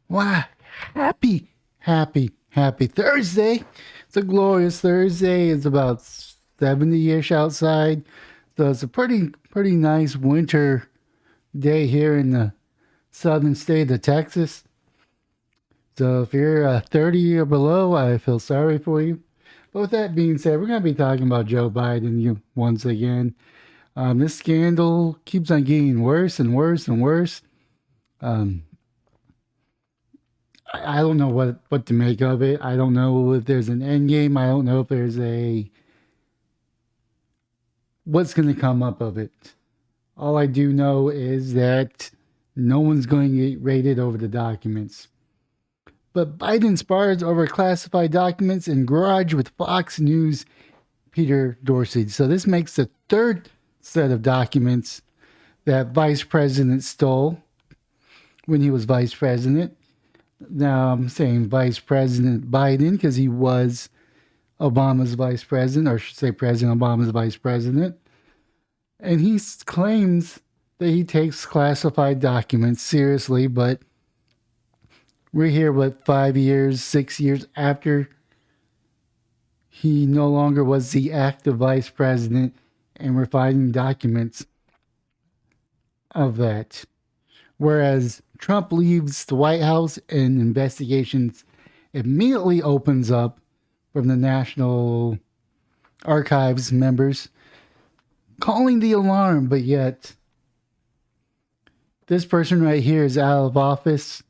Wow, happy Thursday. It's a glorious Thursday. It's about 70-ish outside. So it's a pretty nice winter day here in the southern state of Texas. So if you're 30 or below, I feel sorry for you. But with that being said, we're going to be talking about Joe Biden once again. This scandal keeps on getting worse and worse and worse. Um, I don't know what to make of it. I don't know if there's an end game. I don't know if there's a what's going to come up of it. All I do know is that no one's going to get rated over the documents. But Biden spars over classified documents in garage with Fox News Peter Dorsey. So this makes the third set of documents that Vice President stole when he was Vice President. Now I'm saying Vice President Biden because he was Obama's vice president, or I should say President Obama's vice president. And he claims that he takes classified documents seriously, but we're here, 5 years, 6 years after he no longer was the active vice president, and we're finding documents of that. Whereas Trump leaves the White House and investigations immediately opens up from the National Archives members calling the alarm, but yet this person right here is out of office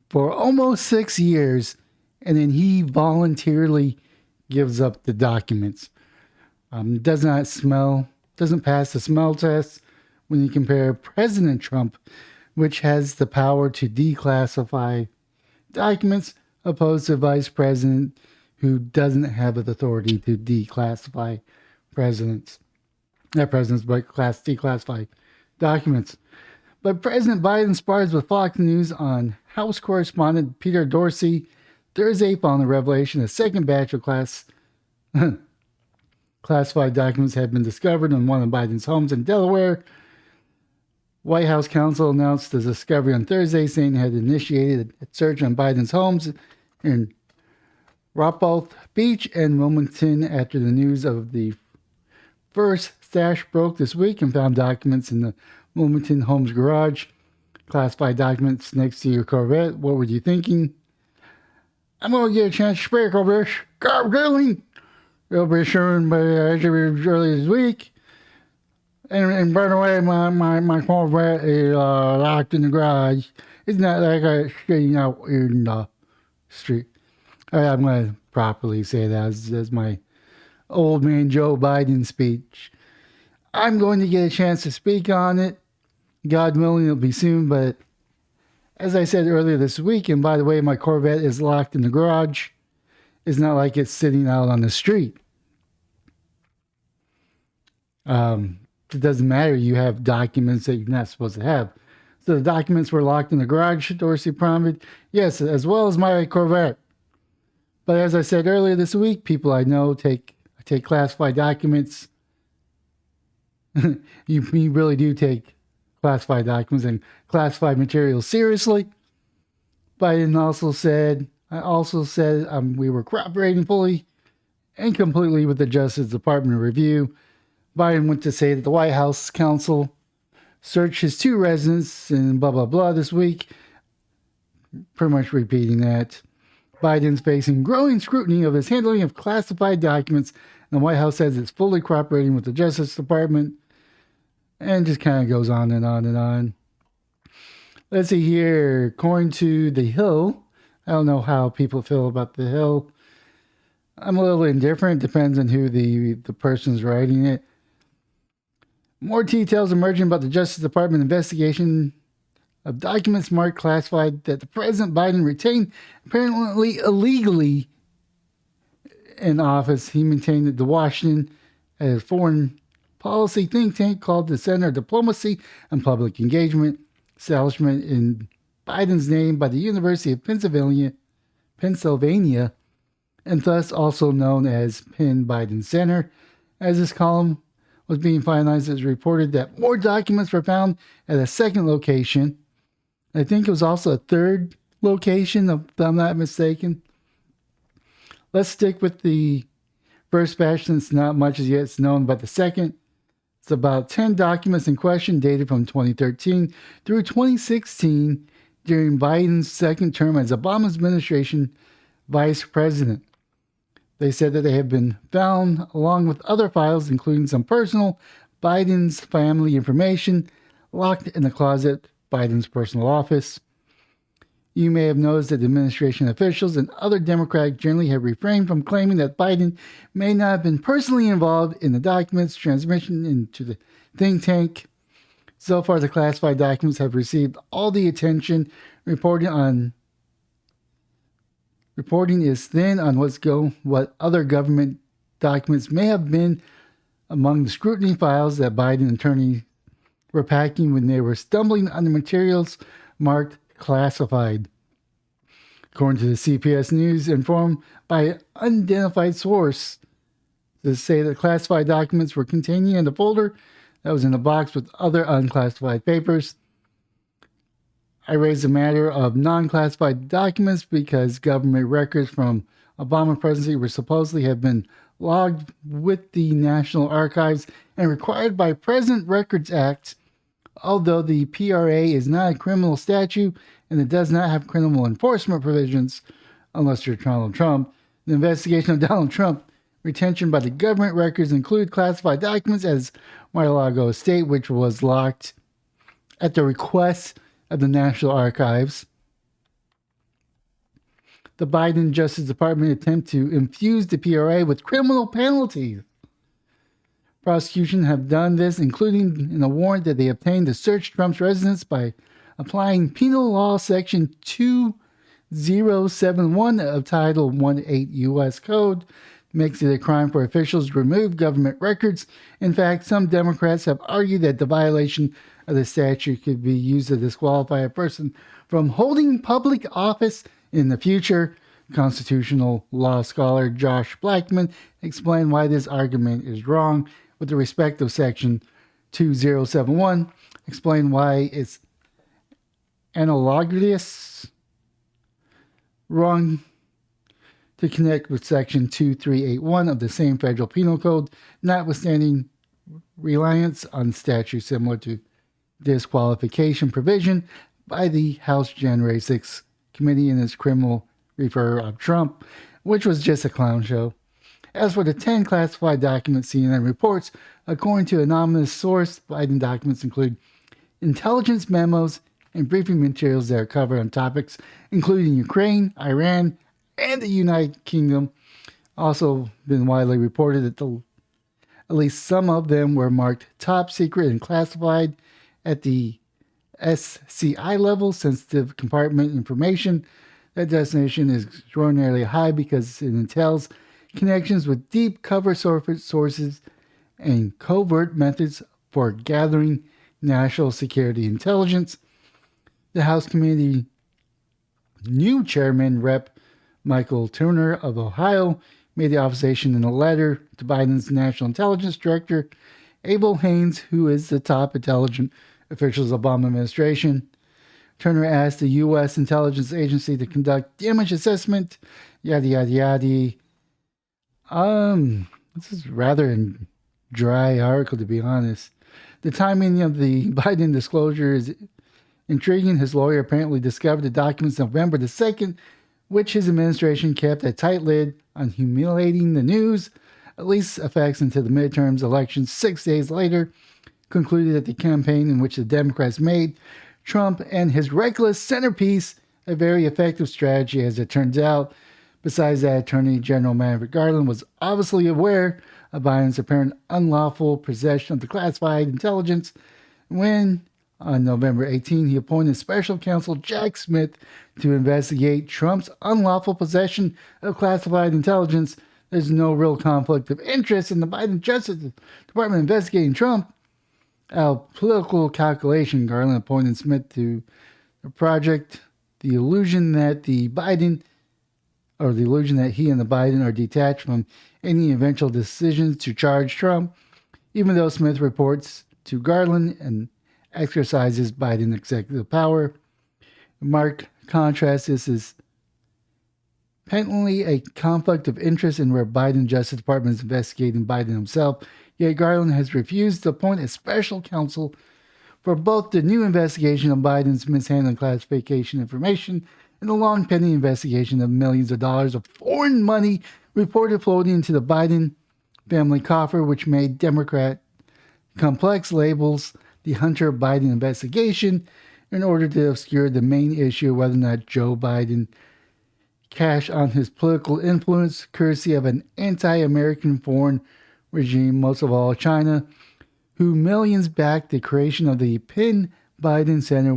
for almost 6 years, and then he voluntarily gives up the documents. Doesn't pass the smell test when you compare President Trump, which has the power to declassify documents, opposed to Vice President, who doesn't have the authority to declassify presidents. Not presidents, but declassify documents. But President Biden spars with Fox News on House correspondent Peter Dorsey Thursday following the revelation a second batch of classified documents had been discovered in one of Biden's homes in Delaware. White House counsel announced the discovery on Thursday, saying it had initiated a search on Biden's homes in Rockport Beach and Wilmington after the news of the first stash broke this week and found documents in the Wilmington home's garage. Classified documents next to your Corvette. What were you thinking? I'm going to get a chance to speak over this. God, really? It'll be soon, but early this week. And by the way, my Corvette is locked in the garage. It's not like I'm sitting out in the street. I'm going to properly say that as my old man Joe Biden speech. I'm going to get a chance to speak on it. God willing, it'll be soon. But as I said earlier this week, and by the way, my Corvette is locked in the garage. It's not like it's sitting out on the street. It doesn't matter. You have documents that you're not supposed to have. So the documents were locked in the garage, Dorsey promised. Yes, as well as my Corvette. But as I said earlier this week, people I know take classified documents. you really do take classified documents and classified materials seriously. Biden also said, we were cooperating fully and completely with the Justice Department review. Biden went to say that the White House counsel searched his two residences and blah, blah, blah this week. Pretty much repeating that. Biden's facing growing scrutiny of his handling of classified documents. And the White House says it's fully cooperating with the Justice Department. And just kind of goes on and on and on. Let's see here. According to The Hill, I don't know how people feel about The Hill. I'm a little indifferent. Depends on who the person's writing it. More details emerging about the Justice Department investigation of documents marked classified that the President Biden retained apparently illegally in office. He maintained that the Washington foreign policy think tank called the Center of Diplomacy and Public Engagement, establishment in Biden's name by the University of Pennsylvania, and thus also known as Penn Biden Center. As this column was being finalized, it was reported that more documents were found at a second location I think it was also a third location, if I'm not mistaken. Let's stick with the first batch since not much is yet known about the second. It's about 10 documents in question dated from 2013 through 2016 during Biden's second term as Obama's administration vice president. They said that they have been found along with other files, including some personal Biden's family information, locked in the closet Biden's personal office. You may have noticed that administration officials and other Democrats generally have refrained from claiming that Biden may not have been personally involved in the documents' transmission into the think tank. So far, the classified documents have received all the attention. Reporting is thin on what other government documents may have been among the scrutiny files that Biden attorneys were packing when they were stumbling on the materials marked classified. According to the CBS News, informed by an unidentified source, to say that classified documents were contained in the folder that was in a box with other unclassified papers. I raised the matter of non-classified documents because government records from Obama presidency were supposedly have been logged with the National Archives and required by President Records Act. Although the PRA is not a criminal statute and it does not have criminal enforcement provisions, unless you're Donald Trump, the investigation of Donald Trump retention by the government records include classified documents as Mar-a-Lago estate, which was locked at the request of the National Archives. The Biden Justice Department attempt to infuse the PRA with criminal penalties. Prosecution have done this, including in a warrant that they obtained to search Trump's residence by applying Penal Law Section 2071 of Title 18 U.S. Code. Makes it a crime for officials to remove government records. In fact, some Democrats have argued that the violation of the statute could be used to disqualify a person from holding public office in the future. Constitutional law scholar Josh Blackman explained why this argument is wrong with respect to Section 2071. Explain why it's analogous, wrong to connect with Section 2381 of the same federal penal code, notwithstanding reliance on statutes similar to disqualification provision by the House January 6 committee in its criminal refer of Trump, which was just a clown show. As for the 10 classified documents, CNN reports, according to an anonymous source, Biden documents include intelligence memos and briefing materials that are covered on topics including Ukraine, Iran, and the United Kingdom. Also been widely reported that at least some of them were marked top secret and classified at the SCI level, sensitive compartment information. That designation is extraordinarily high because it entails connections with deep cover sources and covert methods for gathering national security intelligence. The House Committee new chairman, Rep. Michael Turner of Ohio, made the observation in a letter to Biden's National Intelligence Director, Abel Haynes, who is the top intelligence officials of the Obama administration. Turner asked the U.S. intelligence agency to conduct damage assessment, yada, yada, yada. This is rather a dry article, to be honest. The timing of the Biden disclosure is intriguing. His lawyer apparently discovered the documents November the 2nd, which his administration kept a tight lid on humiliating the news, at least effects until the midterms elections 6 days later, concluded that the campaign in which the Democrats made Trump and his reckless centerpiece a very effective strategy, as it turns out. Besides that, Attorney General Merrick Garland was obviously aware of Biden's apparent unlawful possession of the classified intelligence when, on November 18, he appointed special counsel Jack Smith to investigate Trump's unlawful possession of classified intelligence. There's no real conflict of interest in the Biden Justice Department investigating Trump. A political calculation, Garland appointed Smith to the project. The illusion that he and the Biden are detached from any eventual decisions to charge Trump, even though Smith reports to Garland and exercises Biden executive power. Mark contrast, this is patently a conflict of interest in where Biden Justice Department is investigating Biden himself, yet Garland has refused to appoint a special counsel for both the new investigation of Biden's mishandling classification information and the long pending investigation of millions of dollars of foreign money reported floating into the Biden family coffer, which made Democrat complex labels the Hunter Biden investigation in order to obscure the main issue of whether or not Joe Biden cashed on his political influence courtesy of an anti-American foreign regime, most of all China, who millions backed the creation of the Penn Biden Center,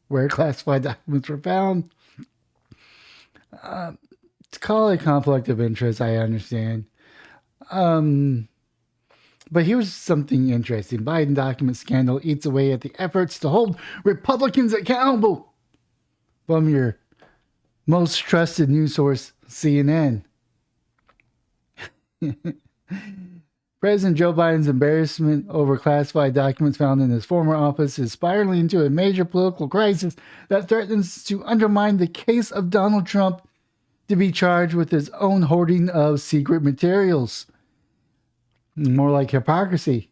where classified documents were found. To call it a conflict of interest, I understand. But here's something interesting. Biden document scandal eats away at the efforts to hold Republicans accountable. From your most trusted news source, CNN. President Joe Biden's embarrassment over classified documents found in his former office is spiraling into a major political crisis that threatens to undermine the case of Donald Trump to be charged with his own hoarding of secret materials. More like hypocrisy.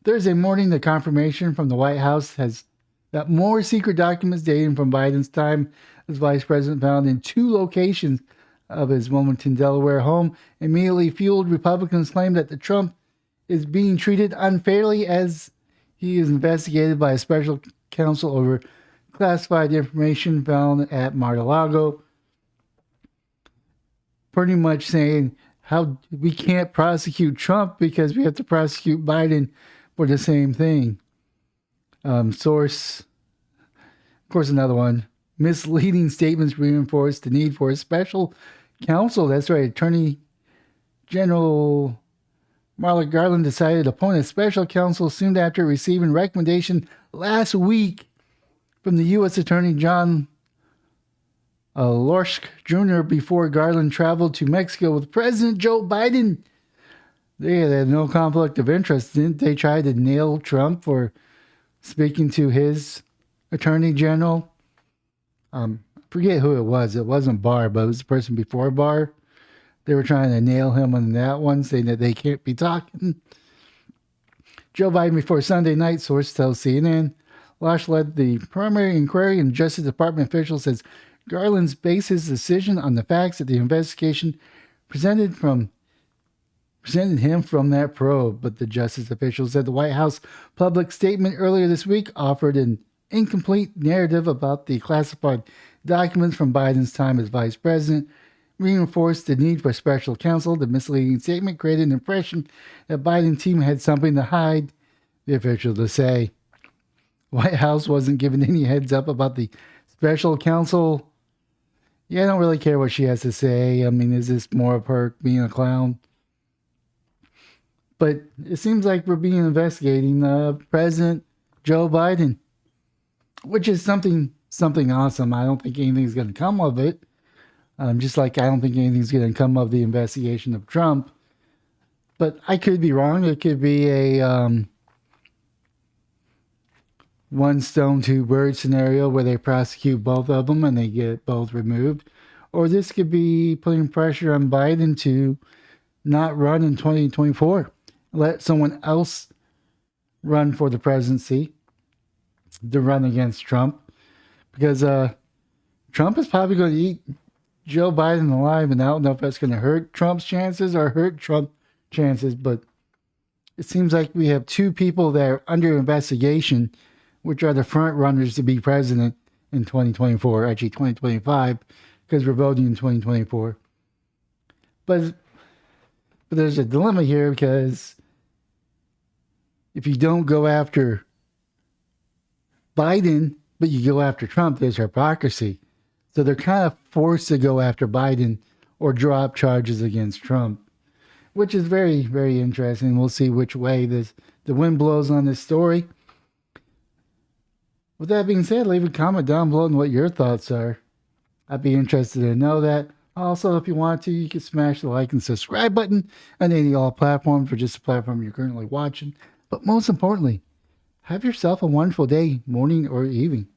Thursday morning, the confirmation from the White House has that more secret documents dating from Biden's time as vice president found in 2 locations of his Wilmington, Delaware home immediately fueled Republicans' claim that the Trump is being treated unfairly as he is investigated by a special counsel over classified information found at Mar-a-Lago. Pretty much saying how we can't prosecute Trump because we have to prosecute Biden for the same thing. Source, of course, another one. Misleading statements reinforce the need for a special counsel. That's right. Attorney General Merrick Garland decided to appoint a special counsel soon after receiving recommendation last week from the U.S. Attorney John Lorsch Jr. before Garland traveled to Mexico with President Joe Biden. They had no conflict of interest. Didn't they try to nail Trump for speaking to his attorney general? Forget who it was. It wasn't Barr, but it was the person before Barr. They were trying to nail him on that one, saying that they can't be talking. Joe Biden before Sunday night, source tells CNN. Lorsch led the primary inquiry, and Justice Department official says Garland's based his decision on the facts that the investigation presented him from that probe. But the justice official said the White House public statement earlier this week offered an incomplete narrative about the classified documents from Biden's time as vice president, reinforced the need for special counsel. The misleading statement created an impression that Biden's team had something to hide, the official to say. White House wasn't given any heads up about the special counsel. Yeah, I don't really care what she has to say. I mean, is this more of her being a clown? But it seems like we're being investigating President Joe Biden, which is something awesome. I don't think anything's going to come of it. Just like I don't think anything's going to come of the investigation of Trump. But I could be wrong. It could be a one stone, two birds scenario where they prosecute both of them and they get both removed. Or this could be putting pressure on Biden to not run in 2024. Let someone else run for the presidency to run against Trump. Because Trump is probably going to eat Joe Biden alive, and I don't know if that's going to hurt Trump's chances or hurt Trump's chances, but it seems like we have 2 people that are under investigation, which are the front runners to be president in 2024, actually 2025, because we're voting in 2024. But there's a dilemma here, because if you don't go after Biden, but you go after Trump, there's hypocrisy. So they're kind of forced to go after Biden or drop charges against Trump, which is very, very interesting. We'll see which way the wind blows on this story. With that being said, leave a comment down below on what your thoughts are. I'd be interested to know that. Also, if you want to, you can smash the like and subscribe button on any all platforms or just the platform you're currently watching. But most importantly, have yourself a wonderful day, morning, or evening.